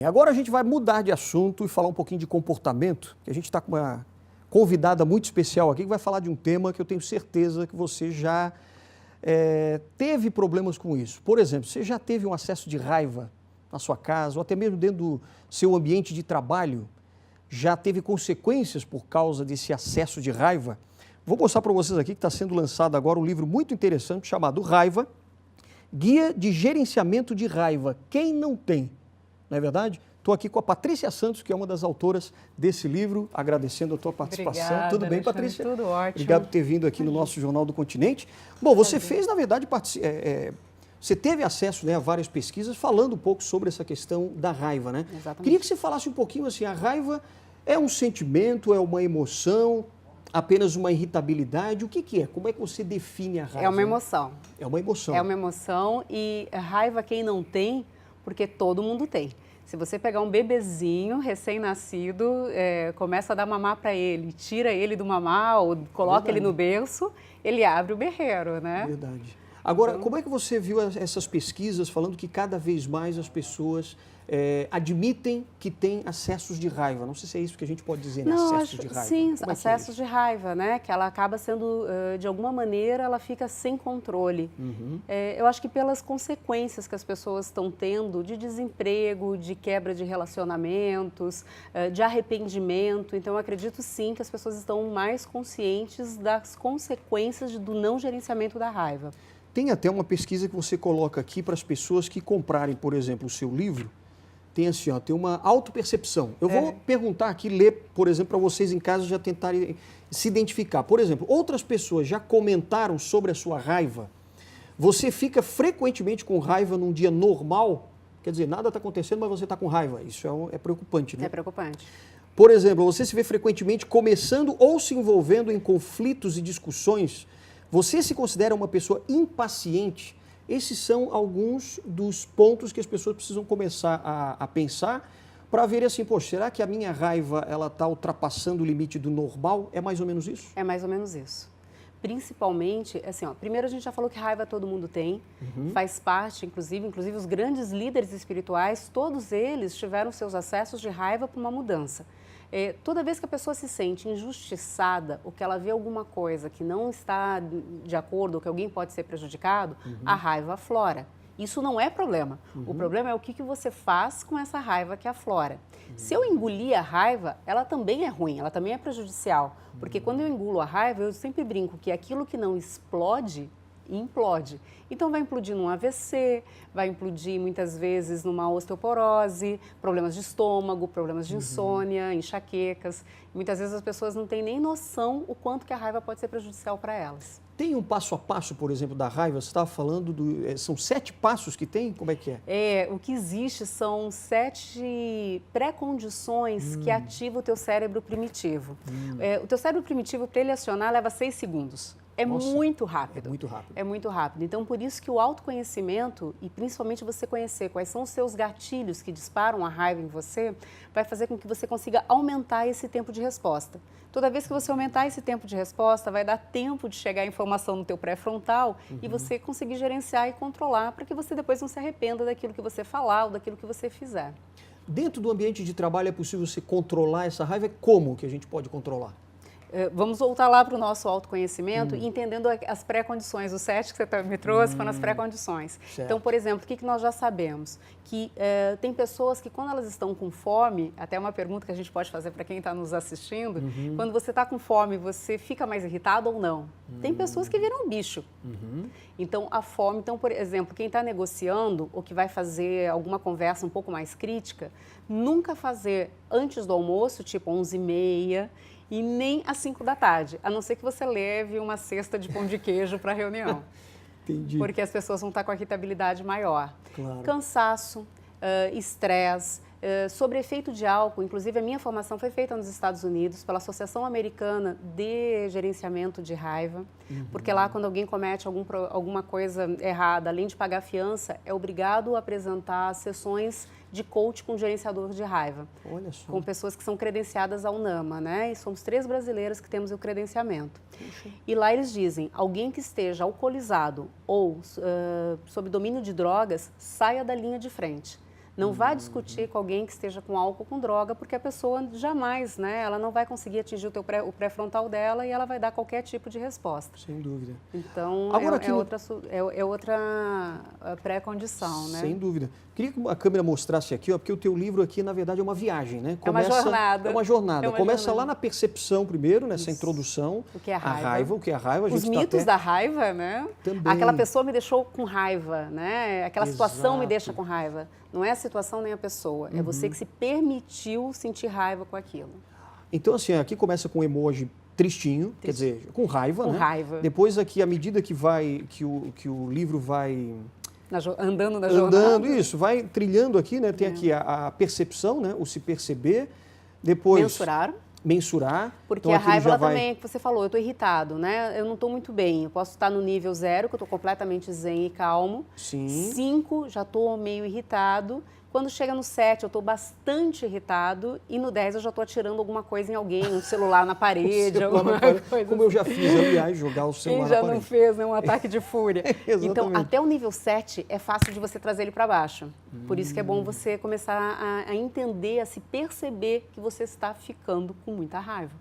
Agora a gente vai mudar de assunto e falar um pouquinho de comportamento, que a gente está com uma convidada muito especial aqui que vai falar de um tema que eu tenho certeza que você já teve problemas com isso. Por exemplo, você já teve um acesso de raiva na sua casa ou até mesmo dentro do seu ambiente de trabalho? Já teve consequências por causa desse acesso de raiva? Vou mostrar para vocês aqui que está sendo lançado agora um livro muito interessante chamado Raiva, Guia de Gerenciamento de Raiva. Quem não tem? Não é verdade? Estou aqui com a Patrícia Santos, que é uma das autoras desse livro, agradecendo a tua participação. Obrigada, Tudo bem, Alexandre? Patrícia? Tudo ótimo. Obrigado por ter vindo aqui no nosso Jornal do Continente. Bom, você fez, na verdade, você teve acesso, né, a várias pesquisas falando um pouco sobre essa questão da raiva, né? Exatamente. Queria que você falasse um pouquinho assim, a raiva é um sentimento, é uma emoção, apenas uma irritabilidade? O que é? Como é que você define a raiva? É uma emoção. É uma emoção. É uma emoção e raiva quem não tem, porque todo mundo tem. Se você pegar um bebezinho recém-nascido, começa a dar mamar para ele, tira ele do mamar ou coloca ele no berço, ele abre o berreiro, né? Verdade. Agora, como é que você viu essas pesquisas falando que cada vez mais as pessoas admitem que têm acessos de raiva? Não sei se é isso que a gente pode dizer, né? Acessos de raiva. Sim, Como é acessos de raiva, né? Que ela acaba sendo, de alguma maneira, ela fica sem controle. Uhum. Eu acho que pelas consequências que as pessoas estão tendo de desemprego, de quebra de relacionamentos, de arrependimento. Então, eu acredito sim que as pessoas estão mais conscientes das consequências do não gerenciamento da raiva. Tem até uma pesquisa que você coloca aqui para as pessoas que comprarem, por exemplo, o seu livro. Tem assim, ó, tem uma autopercepção. Eu vou perguntar aqui, ler, por exemplo, para vocês em casa já tentarem se identificar. Por exemplo, outras pessoas já comentaram sobre a sua raiva. Você fica frequentemente com raiva num dia normal? Quer dizer, nada está acontecendo, mas você está com raiva. Isso é preocupante, né? É preocupante. Por exemplo, você se vê frequentemente começando ou se envolvendo em conflitos e discussões. Você se considera uma pessoa impaciente? Esses são alguns dos pontos que as pessoas precisam começar a pensar para ver assim, poxa, será que a minha raiva ela está ultrapassando o limite do normal? É mais ou menos isso? É mais ou menos isso. Principalmente, assim, ó, primeiro a gente já falou que raiva todo mundo tem, faz parte, inclusive os grandes líderes espirituais, todos eles tiveram seus acessos de raiva para uma mudança. Toda vez que a pessoa se sente injustiçada ou que ela vê alguma coisa que não está de acordo ou que alguém pode ser prejudicado, a raiva aflora. Isso não é problema. O problema é o que você faz com essa raiva que aflora. Se eu engolir a raiva, ela também é ruim, ela também é prejudicial. Porque quando eu engulo a raiva, eu sempre brinco que aquilo que não explode, implode. Então vai implodir num AVC, vai implodir muitas vezes numa osteoporose, problemas de estômago, problemas de insônia, enxaquecas. Muitas vezes as pessoas não têm nem noção o quanto que a raiva pode ser prejudicial para elas. Tem um passo a passo, por exemplo, da raiva? Você estava falando, são 7 passos que tem? Como é que é? O que existe são 7 pré-condições que ativam o teu cérebro primitivo. O teu cérebro primitivo, para ele acionar, leva 6 segundos. Nossa, muito rápido. É muito rápido. É muito rápido. Então, por isso que o autoconhecimento, e principalmente você conhecer quais são os seus gatilhos que disparam a raiva em você, vai fazer com que você consiga aumentar esse tempo de resposta. Toda vez que você aumentar esse tempo de resposta, vai dar tempo de chegar a informação no teu pré-frontal e você conseguir gerenciar e controlar para que você depois não se arrependa daquilo que você falar ou daquilo que você fizer. Dentro do ambiente de trabalho é possível você controlar essa raiva? Como que a gente pode controlar? Vamos voltar lá para o nosso autoconhecimento, entendendo as pré-condições. Os 7 que você me trouxe foram as pré-condições. Certo. Então, por exemplo, o que nós já sabemos? Que tem pessoas que quando elas estão com fome, até uma pergunta que a gente pode fazer para quem está nos assistindo, quando você está com fome, você fica mais irritado ou não? Tem pessoas que viram bicho. Então, a fome, por exemplo, quem está negociando ou que vai fazer alguma conversa um pouco mais crítica, nunca fazer antes do almoço, tipo 11h30, e nem às 5 da tarde, a não ser que você leve uma cesta de pão de queijo para a reunião. Entendi. Porque as pessoas vão estar com a irritabilidade maior. Claro. Cansaço, estresse, sobre efeito de álcool. Inclusive, a minha formação foi feita nos Estados Unidos pela Associação Americana de Gerenciamento de Raiva, porque lá, quando alguém comete alguma coisa errada, além de pagar fiança, é obrigado a apresentar sessões de coach com gerenciador de raiva. Olha só. Com pessoas que são credenciadas ao NAMA, né? E somos 3 brasileiras que temos o credenciamento. Puxa. E lá eles dizem, alguém que esteja alcoolizado ou sob domínio de drogas, saia da linha de frente. Não vá discutir com alguém que esteja com álcool ou com droga, porque a pessoa jamais, né, ela não vai conseguir atingir o pré-frontal dela e ela vai dar qualquer tipo de resposta. Sem dúvida. Então, Agora, é outra pré-condição, né? Sem dúvida. Queria que a câmera mostrasse aqui, ó, porque o teu livro aqui, na verdade, é uma viagem, né? Começa, é uma jornada. É uma jornada. Começa jornada. lá na percepção primeiro, nessa introdução. O que é a raiva. O que é a raiva. Os mitos da raiva, né? Também. Aquela pessoa me deixou com raiva, né? Aquela situação me deixa com raiva. Não é a situação nem a pessoa. É você que se permitiu sentir raiva com aquilo. Então, assim, aqui começa com um emoji tristinho, quer dizer, com raiva, com né? raiva. Depois aqui, à medida que o livro vai... Andando na jornada. Andando, isso, vai trilhando aqui, né? Tem aqui a percepção, né? O se perceber, depois... Mensurar. Porque então, a raiva, ela também, que você falou, eu estou irritado, né? Eu não estou muito bem. Eu posso estar no nível 0, que eu estou completamente zen e calmo. Sim. 5, já estou meio irritado. Quando chega no 7, eu estou bastante irritado. E no 10, eu já estou atirando alguma coisa em alguém, um celular na parede, alguma coisa. Como eu já fiz, aliás, jogar o celular na parede. Quem já não fez, né? Um ataque de fúria. Então, até o nível 7, é fácil de você trazer ele para baixo. Por isso que é bom você começar a entender, a se perceber que você está ficando com muita raiva.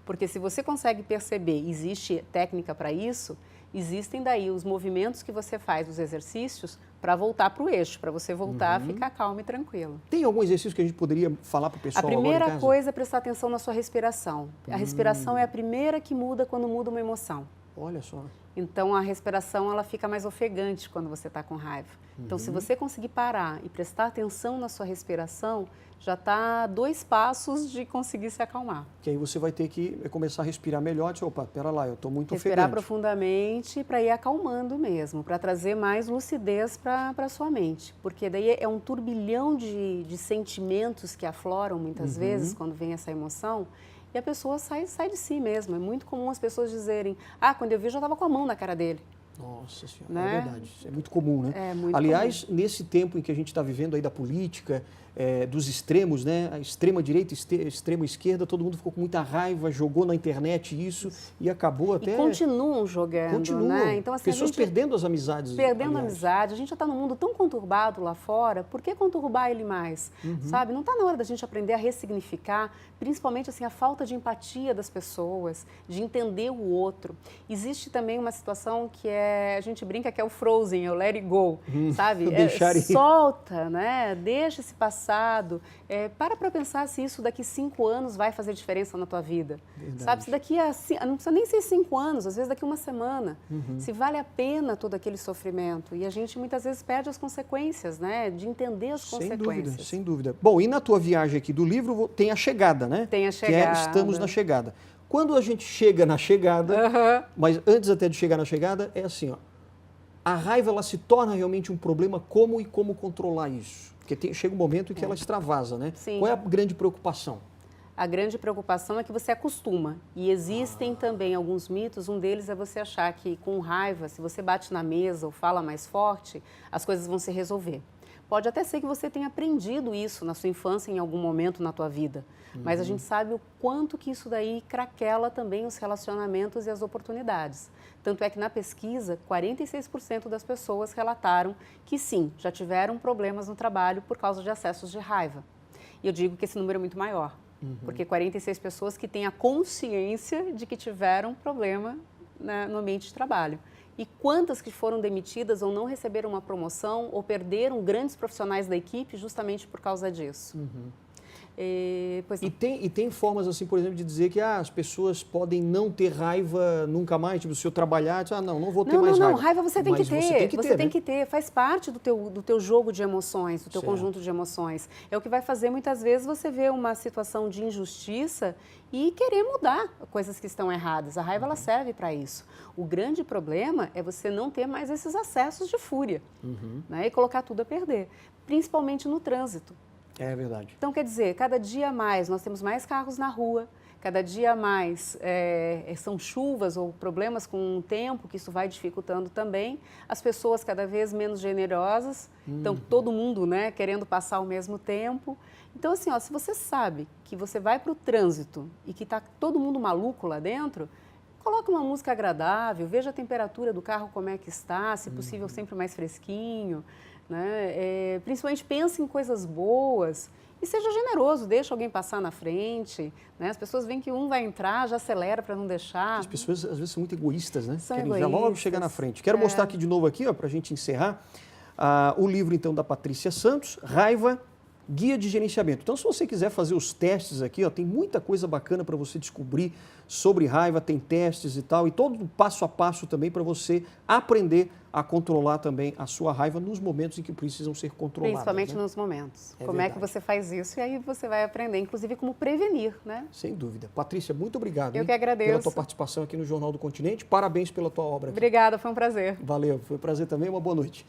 Porque se você consegue perceber, existe técnica para isso, existem daí os movimentos que você faz, os exercícios, para voltar para o eixo, para você voltar a ficar calmo e tranquilo. Tem algum exercício que a gente poderia falar para o pessoal agora em casa? A primeira coisa é prestar atenção na sua respiração. A respiração é a primeira que muda quando muda uma emoção. Olha só. Então, a respiração ela fica mais ofegante quando você está com raiva. Então, se você conseguir parar e prestar atenção na sua respiração, já está 2 passos de conseguir se acalmar. Que aí você vai ter que começar a respirar melhor. Dizer, opa, pera lá, eu estou muito ofegante. Respirar profundamente para ir acalmando mesmo, para trazer mais lucidez para a sua mente. Porque daí é um turbilhão de sentimentos que afloram muitas vezes quando vem essa emoção. E a pessoa sai de si mesmo. É muito comum as pessoas dizerem, quando eu vi, eu já estava com a mão na cara dele. Nossa Senhora, né? É verdade. Isso é muito comum, né? É muito Aliás, comum. Nesse tempo em que a gente está vivendo aí da política, dos extremos, né? A extrema direita, extrema esquerda, todo mundo ficou com muita raiva, jogou na internet isso e acabou até... E continuam jogando, né? Então, assim, pessoas perdendo as amizades. Perdendo a amizade. A gente já está num mundo tão conturbado lá fora, por que conturbar ele mais? Sabe? Não está na hora da gente aprender a ressignificar, principalmente assim, a falta de empatia das pessoas, de entender o outro. Existe também uma situação que a gente brinca que é o frozen, é o let it go, sabe? Deixar ir. Solta, né? Deixa esse passado. Para pensar se isso daqui 5 anos vai fazer diferença na tua vida. Verdade. Sabe? Se daqui não precisa nem ser 5 anos, às vezes daqui 1 semana. Se vale a pena todo aquele sofrimento. E a gente muitas vezes perde as consequências, né? De entender as consequências. Sem dúvida. Bom, e na tua viagem aqui do livro tem a chegada, né? Tem a chegada. Que estamos na chegada. Quando a gente chega na chegada, mas antes até de chegar na chegada, é assim, ó. A raiva, ela se torna realmente um problema como controlar isso? Porque chega um momento em que ela extravasa, né? Sim. Qual é a grande preocupação? A grande preocupação é que você acostuma. E existem também alguns mitos. Um deles é você achar que com raiva, se você bate na mesa ou fala mais forte, as coisas vão se resolver. Pode até ser que você tenha aprendido isso na sua infância, em algum momento na tua vida. Mas a gente sabe o quanto que isso daí craquela também os relacionamentos e as oportunidades. Tanto é que na pesquisa, 46% das pessoas relataram que sim, já tiveram problemas no trabalho por causa de acessos de raiva. E eu digo que esse número é muito maior, porque 46 pessoas que têm a consciência de que tiveram problema no ambiente de trabalho. E quantas que foram demitidas ou não receberam uma promoção ou perderam grandes profissionais da equipe justamente por causa disso. E tem formas, assim, por exemplo, de dizer que as pessoas podem não ter raiva nunca mais, tipo, se eu trabalhar, não vou ter mais raiva. Não, raiva você tem que ter, você tem né? que ter, faz parte do teu jogo de emoções, do teu conjunto de emoções. É o que vai fazer, muitas vezes, você ver uma situação de injustiça e querer mudar coisas que estão erradas. A raiva, ela serve para isso. O grande problema é você não ter mais esses acessos de fúria, né? E colocar tudo a perder, principalmente no trânsito. É verdade. Então, quer dizer, cada dia mais nós temos mais carros na rua, cada dia mais são chuvas ou problemas com o tempo, que isso vai dificultando também. As pessoas cada vez menos generosas, então todo mundo, né, querendo passar ao mesmo tempo. Então, assim, se você sabe que você vai para o trânsito e que está todo mundo maluco lá dentro, coloca uma música agradável, veja a temperatura do carro como é que está, se possível sempre mais fresquinho. né? Principalmente pense em coisas boas e seja generoso, deixa alguém passar na frente, né? As pessoas veem que um vai entrar, já acelera para não deixar. As pessoas às vezes são muito egoístas, né? São Querem egoístas. já logo chegar na frente. Quero mostrar aqui de novo aqui, para a gente encerrar, o livro então da Patrícia Santos, Raiva, Guia de Gerenciamento. Então, se você quiser fazer os testes aqui, ó, tem muita coisa bacana para você descobrir sobre raiva, tem testes e tal, e todo passo a passo também para você aprender a controlar também a sua raiva nos momentos em que precisam ser controladas. Principalmente né? nos momentos. É como verdade. é que você faz isso? E aí você vai aprender, inclusive, como prevenir, né? Sem dúvida. Patrícia, muito obrigado. Eu hein, que agradeço. pela tua participação aqui no Jornal do Continente. Parabéns pela tua obra aqui. Obrigada, foi um prazer. Valeu, foi um prazer também, uma boa noite.